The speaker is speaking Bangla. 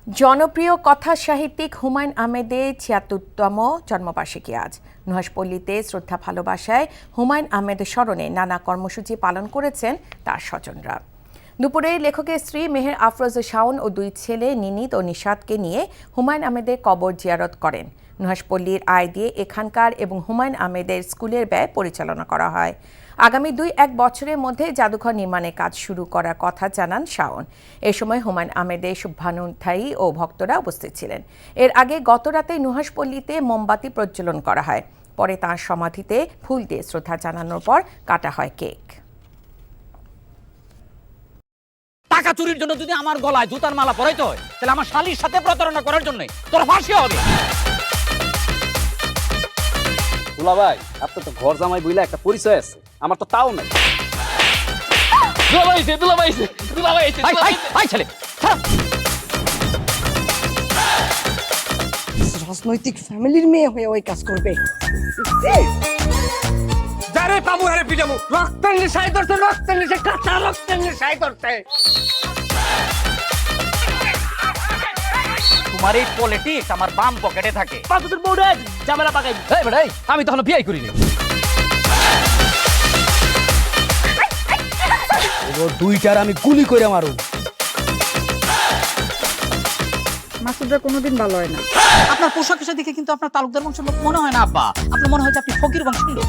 জনপ্রিয় কথা সাহিত্যিক হুমায়ুন আহমেদের ৭৬তম জন্মবার্ষিকী আজ। নুহাশপল্লীতে শ্রদ্ধা ভালোবাসায় হুমায়ুন আহমেদের স্মরণে নানা কর্মসূচি পালন করেছেন তার স্বজনরা। দুপুরে লেখকের স্ত্রী মেহের আফরোজ শাওন ও দুই ছেলে নিনিত ও নিশাদকে নিয়ে হুমায়ুন আহমেদের কবর জিয়ারত করেন। নুহাশপল্লীর আয় দিয়ে এখানকার এবং হুমায়ুন আহমেদের স্কুলের ব্যয় পরিচালনা করা হয়। আগামী ২-১ বছরের মধ্যে জাদুঘর নির্মাণের কাজ শুরু করার কথা জানান শাওন। এ সময় হুমায়ুন আহমেদের শুভানুধ্যায়ী ও ভক্তরা উপস্থিত ছিলেন। এর আগে গতরাতে নুহাশপল্লীতে মোমবাতি প্রজ্বলন করা হয়। পরে তাঁর সমাধিতে ফুল দিয়ে শ্রদ্ধা জানানোর পর কাটা হয় কেক। টাকা চুরির জন্য যদি আমার গলায় জুতার মালা পরাইতে হয়, তাহলে আমার শালীর সাথে প্রতারণা করার জন্য তোর ফাঁসি হবে। দুলা ভাই, আপনার তো ঘর জামাই বইলা একটা পরিচয় আছে, আমার তো তাও নাই। রাজনৈতিক ফ্যামিলির মেয়ে হয়ে ওই কাজ করবে। যারে পাবো আরে পিটাবো, রক্তের নেশায় ধরছে, রক্তের নেশায়, কাঁচা রক্তের নেশায় ধরছে। তোমার এই পলিটিক্স আমার বাম পকেটে থাকে। পাতুদের বউরে ঝামেলা পাকাই। এই বেটাই, আমি তখন বিয়ে করিনি। দুইটার আমি গুলি করে মারু। মাসুদরা কোনোদিন ভালো হয় না। আপনার পোশাক আশাক দেখে কিন্তু আপনার তালুকদার বংশের লোক মনে হয় না আব্বা, আপনার মনে হয় যে আপনি ফকির বংশের লোক।